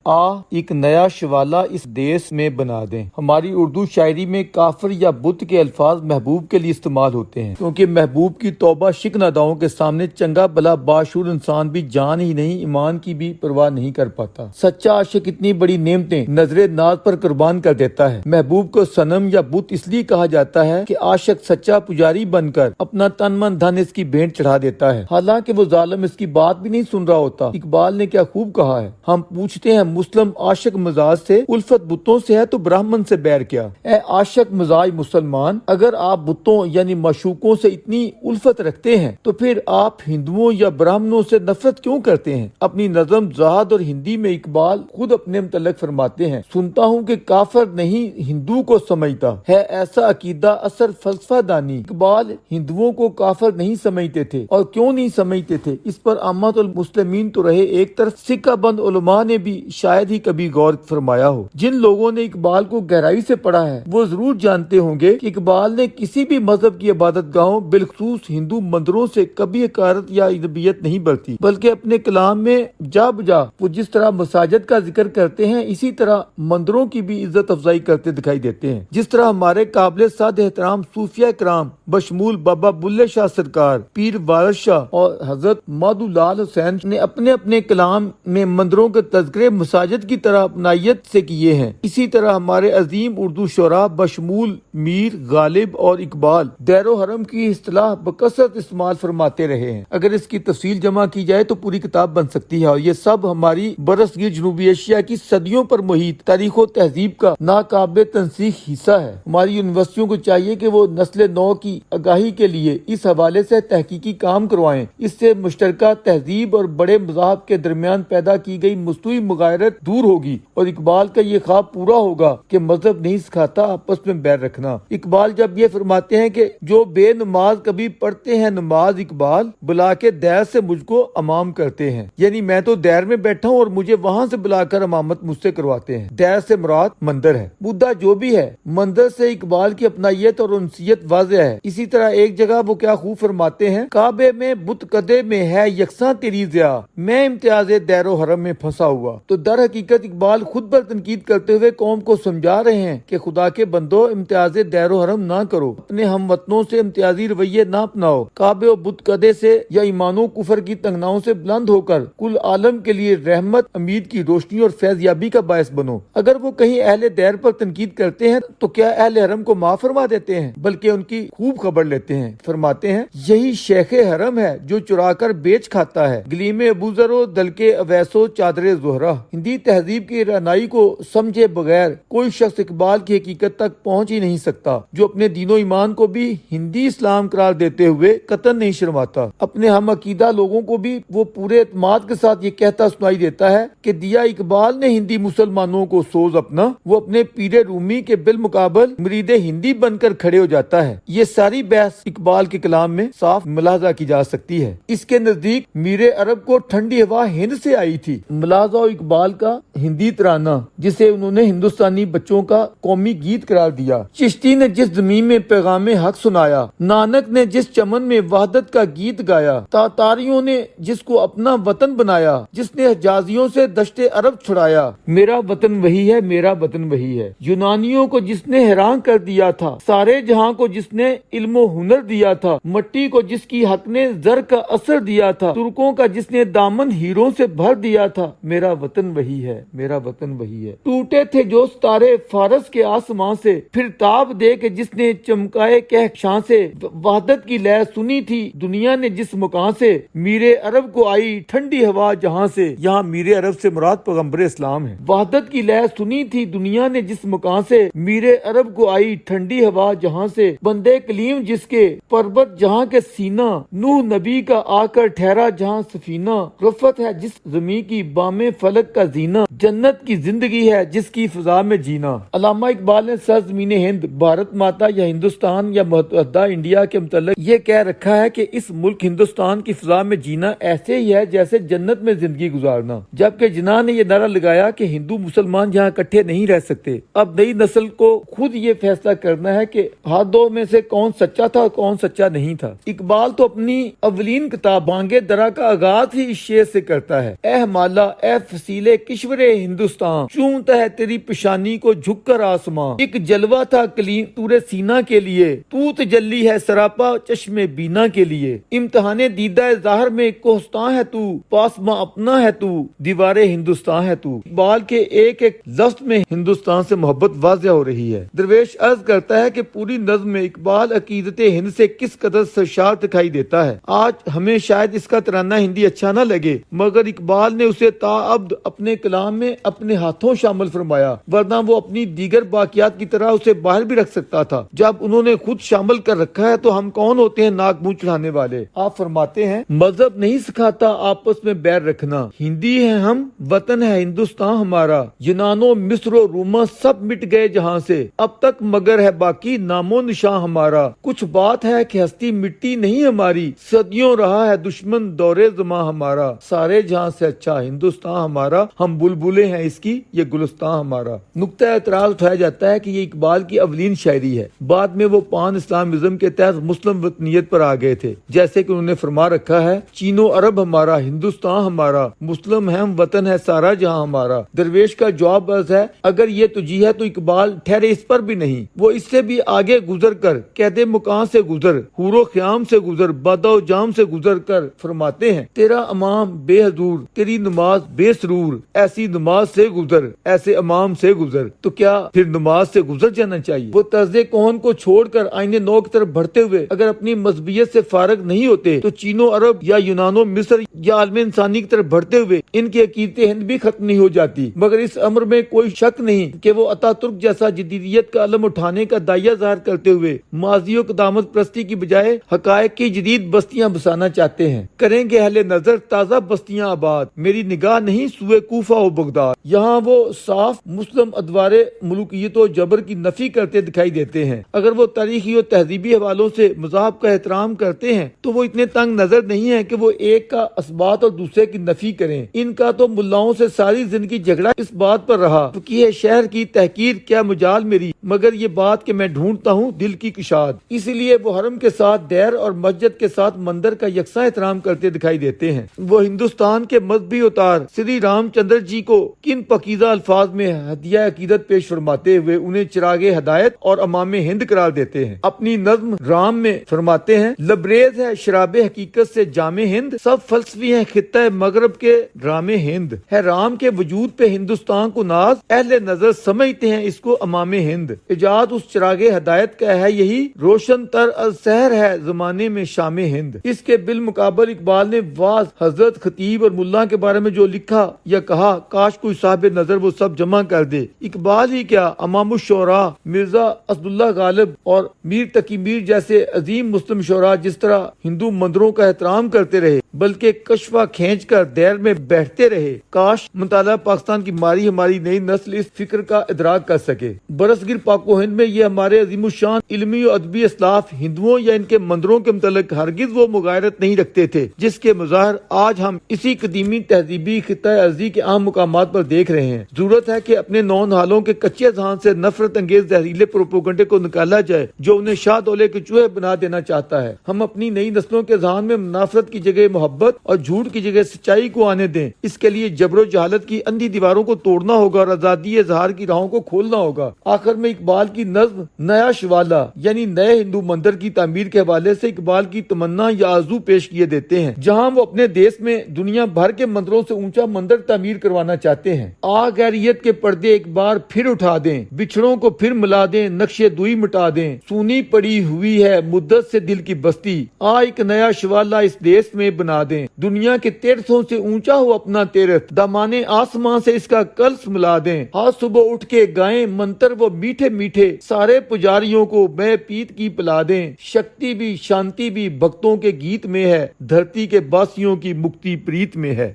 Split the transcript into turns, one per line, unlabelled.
ایک نیا شوالا اس دیس میں بنا دیں۔ ہماری اردو شاعری میں کافر یا بت کے الفاظ محبوب کے لیے استعمال ہوتے ہیں، کیونکہ محبوب کی توبہ شکن اداؤں کے سامنے چنگا بھلا باشعور انسان بھی جان ہی نہیں ایمان کی بھی پرواہ نہیں کر پاتا۔ سچا عاشق اتنی بڑی نعمتیں نظر ناز پر قربان کر دیتا ہے۔ محبوب کو صنم یا بت اس لیے کہا جاتا ہے کہ عاشق سچا پجاری بن کر اپنا تن من دھن اس کی بھینٹ چڑھا دیتا ہے، حالانکہ وہ ظالم اس کی بات بھی نہیں سن رہا ہوتا۔ اقبال نے کیا خوب کہا ہے، ہم پوچھتے ہیں مسلم عاشق مزاج سے، الفت بتوں سے ہے تو برہمن سے بیر کیا۔ اے عاشق مزاج مسلمان، اگر آپ بتوں یعنی معشوقوں سے اتنی الفت رکھتے ہیں تو پھر آپ ہندوؤں یا برہمنوں سے نفرت کیوں کرتے ہیں؟ اپنی نظم زہد اور ہندی میں اقبال خود اپنے متعلق فرماتے ہیں، سنتا ہوں کہ کافر نہیں ہندو کو سمجھتا ہے ایسا عقیدہ اثر فلسفہ دانی۔ اقبال ہندوؤں کو کافر نہیں سمجھتے تھے، اور کیوں نہیں سمجھتے تھے اس پر عامت المسلمین تو رہے ایک طرف، سکہ بند علماء نے بھی شاید ہی کبھی غور فرمایا ہو۔ جن لوگوں نے اقبال کو گہرائی سے پڑھا ہے وہ ضرور جانتے ہوں گے کہ اقبال نے کسی بھی مذہب کی عبادت گاہوں بالخصوص ہندو مندروں سے کبھی حقارت یا ادبیت نہیں برتی، بلکہ اپنے کلام میں جا بجا وہ جس طرح مساجد کا ذکر کرتے ہیں اسی طرح مندروں کی بھی عزت افزائی کرتے دکھائی دیتے ہیں۔ جس طرح ہمارے قابل صد احترام صوفیہ کرام بشمول بابا بلے شاہ سرکار، پیر وارث شاہ اور حضرت مادھو لال حسین نے اپنے اپنے کلام میں مندروں کے تذکرے مساجد کی طرح اپنائیت سے کیے ہیں، اسی طرح ہمارے عظیم اردو شعراء بشمول میر غالب اور اقبال دیر و حرم کی اصطلاح بکثرت استعمال فرماتے رہے ہیں۔ اگر اس کی تفصیل جمع کی جائے تو پوری کتاب بن سکتی ہے، اور یہ سب ہماری برصغیر جنوبی ایشیا کی صدیوں پر محیط تاریخ و تہذیب کا ناقابل تنسیخ حصہ ہے۔ ہماری یونیورسٹیوں کو چاہیے کہ وہ نسل نو کی آگاہی کے لیے اس حوالے سے تحقیقی کام کروائیں، اس سے مشترکہ تہذیب اور بڑے مذاہب کے درمیان پیدا کی گئی مصنوعی مغایرت دور ہوگی، اور اقبال کا یہ خواب پورا ہوگا کہ مذہب نہیں سکھاتا آپس میں بیر رکھنا۔ اقبال جب یہ فرماتے ہیں کہ جو بے نماز کبھی پڑھتے ہیں نماز اقبال، بلا کے دیر سے مجھ کو امام کرتے ہیں، یعنی میں تو دیر میں بیٹھا ہوں اور مجھے وہاں سے بلا کر امامت مجھ سے کرواتے ہیں۔ دیر سے مراد مندر ہے، بدھا جو بھی ہے، مندر سے اقبال کی اپنائیت اور انسیت واضح ہے۔ اسی طرح ایک جگہ وہ کیا خوب فرماتے ہیں، کعبے میں بت کدے میں ہے یکساں تیری ضیا، میں امتیاز دیر و حرم میں پھنسا ہوا۔ تو در حقیقت اقبال خود پر تنقید کرتے ہوئے قوم کو سمجھا رہے ہیں کہ خدا کے بندو امتیاز دیر و حرم نہ کرو، اپنے ہم وطنوں سے امتیازی رویے نہ اپناؤ، کعبے و بت کدے سے یا ایمان و کفر کی تنگناؤں سے بلند ہو کر کل عالم کے لیے رحمت امید کی روشنی اور فیض یابی کا باعث بنو۔ اگر وہ کہیں اہل دیر پر تنقید کرتے ہیں تو کیا اہل حرم کو معاف فرما دیتے ہیں، بلکہ ان کی خوب خبر لیتے ہیں۔ فرماتے ہیں یہی شیخ حرم ہے جو چرا کر بیچ کھاتا ہے، گلیم ابوذر و دل کے اویسو چادر زہرہ۔ ہندی تہذیب کی رعنائی کو سمجھے بغیر کوئی شخص اقبال کی حقیقت تک پہنچ ہی نہیں سکتا، جو اپنے دین و ایمان کو بھی ہندی اسلام قرار دیتے ہوئے قطعاً نہیں شرماتا۔ اپنے ہم عقیدہ لوگوں کو بھی وہ پورے اعتماد کے ساتھ یہ کہتا سنائی دیتا ہے کہ دیا اقبال نے ہندی مسلمانوں کو سوز اپنا، وہ اپنے پیر رومی کے بالمقابل مرید ہندی بن کر کھڑے ہو جاتا ہے۔ یہ ساری بحث اقبال کے کلام میں صاف ملاحظہ کی جا سکتی ہے۔ اس کے نزدیک میر عرب کو ٹھنڈی ہوا ہند سے آئی تھی۔ ملاحظہ اقبال کا ہندی ترانہ جسے انہوں نے ہندوستانی بچوں کا قومی گیت قرار دیا، چشتی نے جس زمین میں پیغام حق سنایا، نانک نے جس چمن میں وحدت کا گیت گایا، تاتاریوں نے جس کو اپنا وطن بنایا، جس نے حجازیوں سے دشت عرب چھڑایا، میرا وطن وہی ہے، میرا وطن وہی ہے۔ یونانیوں کو جس نے حیران کر دیا تھا، سارے جہاں کو جس نے علم و ہنر دیا تھا، مٹی کو جس کی حق نے زر کا اثر دیا تھا، ترکوں کا جس نے دامن ہیروں سے بھر دیا تھا، میرا وطن وہی ہے، میرا وطن وہی ہے۔ ٹوٹے تھے جو ستارے فارس کے آسمان سے، پھر تاب دے کے جس نے چمکائے کہکشاں سے، وحدت کی لہر سنی تھی دنیا نے جس مکان سے، میر عرب کو آئی ٹھنڈی ہوا جہاں سے۔ یہاں میر عرب سے مراد پیغمبر اسلام ہے۔ وحدت کی لہر سنی تھی دنیا نے جس مکان سے، میر عرب کو آئی ٹھنڈی ہوا جہاں سے، بندے کلیم جس کے پربت جہاں کے سینہ، نوح نبی کا آ کر ٹھہرا جہاں سفینہ، رفت ہے جس زمین کی بام فلک کا زینہ، جنت کی زندگی ہے جس کی فضا میں جینا۔ علامہ اقبال نے سرزمین ہند، بھارت ماتا یا ہندوستان یا متحدہ انڈیا کے متعلق یہ کہہ رکھا ہے کہ اس ملک ہندوستان کی فضا میں جینا ایسے ہی ہے جیسے جنت میں زندگی گزارنا، جبکہ جناح نے یہ نعرہ لگایا کہ ہندو مسلمان یہاں اکٹھے نہیں رہ سکتے۔ اب نئی نسل کو خود یہ فیصلہ کرنا ہے کہ ہاتھ دو میں سے کون سچا تھا اور کون سچا نہیں تھا۔ اقبال تو اپنی اولین کتاب بانگے درا کا آغاز ہی اس شعر سے کرتا ہے، اے ہمالا اے فصیل میرے کشورے ہندوستان، چومتا ہے تیری پیشانی کو جھک کر آسمان، ایک جلوہ تھا کلیم تورے سینہ کے لیے، تو تجلی ہے سراپا چشم بینا کے لیے، امتحان دیدہ ظاہر میں کوہستان ہے تو، پاسماں اپنا ہے تو، دیوار ہندوستان ہے تو۔ اقبال کے ایک ایک لفظ میں ہندوستان سے محبت واضح ہو رہی ہے۔ درویش عرض کرتا ہے کہ پوری نظم میں اقبال عقیدت ہند سے کس قدر سرشار دکھائی دیتا ہے۔ آج ہمیں شاید اس کا ترانہ ہندی اچھا نہ لگے، مگر اقبال نے اسے تاابد اپنے کلام میں اپنے ہاتھوں شامل فرمایا، ورنہ وہ اپنی دیگر باقیات کی طرح اسے باہر بھی رکھ سکتا تھا۔ جب انہوں نے خود شامل کر رکھا ہے تو ہم کون ہوتے ہیں ناک منہ چڑھانے والے۔ آپ فرماتے ہیں مذہب نہیں سکھاتا آپس میں بیر رکھنا، ہندی ہے ہم، وطن ہے ہندوستان ہمارا، یونان و مصر و روما سب مٹ گئے جہاں سے، اب تک مگر ہے باقی نام و نشان ہمارا۔ کچھ بات ہے کہ ہستی مٹی نہیں ہماری، صدیوں رہا ہے دشمن دورے زماں ہمارا، سارے جہاں سے اچھا ہندوستان ہمارا، ہم بلبلیں ہیں اس کی یہ گلستان ہمارا۔ نقطہ اعتراض اٹھایا جاتا ہے کہ یہ اقبال کی اولین شاعری ہے، بعد میں وہ پان اسلامزم کے تحت مسلم وطنیت پر آ گئے تھے، جیسے کہ انہوں نے فرما رکھا ہے چین و عرب ہمارا، ہندوستان ہمارا، مسلم ہے ہم، وطن ہے سارا جہاں ہمارا۔ درویش کا جواب عرض ہے اگر یہ تجھی ہے تو اقبال ٹھہرے اس پر بھی نہیں، وہ اس سے بھی آگے گزر کر قید مکان سے گزر، حور و خیام سے گزر، بادہ و جام سے گزر کر فرماتے ہیں تیرا امام بے حضور، تیری نماز بے سرور، ایسی نماز سے گزر، ایسے امام سے گزر۔ تو کیا پھر نماز سے گزر جانا چاہیے؟ وہ طرز کون کو چھوڑ کر آئین نو کی طرف بڑھتے ہوئے اگر اپنی مذہبیت سے فارغ نہیں ہوتے تو چین و عرب یا یونان و مصر یا عالم انسانی کی طرف بڑھتے ہوئے ان کی عقیدت ہند بھی ختم نہیں ہو جاتی۔ مگر اس امر میں کوئی شک نہیں کہ وہ اتا ترک جیسا جدیدیت کا علم اٹھانے کا داعیہ ظاہر کرتے ہوئے ماضی و قدامت پرستی کی بجائے حقائق کی جدید بستیاں بسانا چاہتے ہیں۔ کریں گے اہل نظر تازہ بستیاں آباد، میری نگاہ نہیں سوئے کوفہ و بغداد۔ یہاں وہ صاف مسلم ادوار ملوکیت و جبر کی نفی کرتے دکھائی دیتے ہیں۔ اگر وہ تاریخی و تہذیبی حوالوں سے مذاہب کا احترام کرتے ہیں تو وہ اتنے تنگ نظر نہیں ہیں کہ وہ ایک کا اثبات اور دوسرے کی نفی کریں۔ ان کا تو ملاؤں سے ساری زندگی جھگڑا اس بات پر رہا فقیہ شہر کی تحقیر کیا مجال میری، مگر یہ بات کہ میں ڈھونڈتا ہوں دل کی کشاد۔ اسی لیے وہ حرم کے ساتھ دیر اور مسجد کے ساتھ مندر کا یکساں احترام کرتے دکھائی دیتے ہیں۔ وہ ہندوستان کے مذہبی اوتار سری رام چندر جی کو کن پاکیزہ الفاظ میں ہدیہ عقیدت پیش فرماتے ہوئے انہیں چراغ ہدایت اور امام ہند قرار دیتے ہیں۔ اپنی نظم رام میں فرماتے ہیں لبریز ہے شراب حقیقت سے جام ہند، سب فلسفی ہیں خطہ مغرب کے رام ہند، ہے رام کے وجود پہ ہندوستان کو ناز، اہل نظر سمجھتے ہیں اس کو امام ہند، ایجاد اس چراغ ہدایت کا ہے یہی، روشن تر السحر ہے زمانے میں شام ہند۔ اس کے بالمقابل اقبال نے واز حضرت خطیب اور ملا کے بارے میں جو لکھا یا کہا کاش کوئی صاحب نظر وہ سب جمع کر دے۔ اقبال ہی کیا امام الشعراء مرزا اسداللہ غالب اور میر تقی میر جیسے عظیم مسلم شعراء جس طرح ہندو مندروں کا احترام کرتے رہے بلکہ کشفہ کھینچ کر دیر میں بیٹھتے رہے، کاش مطالعہ پاکستان کی ماری ہماری نئی نسل اس فکر کا ادراک کر سکے۔ برصغیر پاک و ہند میں یہ ہمارے عظیم الشان علمی و ادبی اسلاف ہندوؤں یا ان کے مندروں کے متعلق ہرگز وہ مغایرت نہیں رکھتے تھے جس کے مظاہر آج ہم اسی قدیمی تہذیبی خطہ ارضی کے عام مقامات پر دیکھ رہے ہیں۔ ضرورت ہے کہ اپنے نو نہالوں کے کچے ذہن سے نفرت انگیز زہریلے پروپیگنڈے کو نکالا جائے جو انہیں شاہ دولے کے چوہے بنا دینا چاہتا ہے۔ ہم اپنی نئی نسلوں کے ذہن میں منافرت کی جگہ محبت اور جھوٹ کی جگہ سچائی کو آنے دیں۔ اس کے لیے جبر و جہالت کی اندھی دیواروں کو توڑنا ہوگا اور آزادی اظہار کی راہوں کو کھولنا ہوگا۔ آخر میں اقبال کی نظم نیا شوالا یعنی نئے ہندو مندر کی تعمیر کے حوالے سے اقبال کی تمنا یا آرزو پیش کیے دیتے ہیں جہاں وہ اپنے دیش میں دنیا بھر کے مندروں سے اونچا مندر تعمیر کروانا چاہتے ہیں۔ غیریت کے پردے ایک بار پھر اٹھا دیں، بچھڑوں کو پھر ملا دیں، نقشے دوئی مٹا دیں، سونی پڑی ہوئی ہے مدت سے دل کی بستی، ایک نیا شوالا اس دیش میں بنا دیں، دنیا کے تیرتھوں سے اونچا ہو اپنا تیرتھ، دامانے آسمان سے اس کا کلس ملا دیں، آج صبح اٹھ کے گائیں منتر وہ میٹھے میٹھے، سارے پجاریوں کو میں پیت کی پلا دیں، شکتی بھی شانتی بھی بھکتوں کے گیت میں ہے، دھرتی کے باسیوں کی مکتی پریت میں ہے۔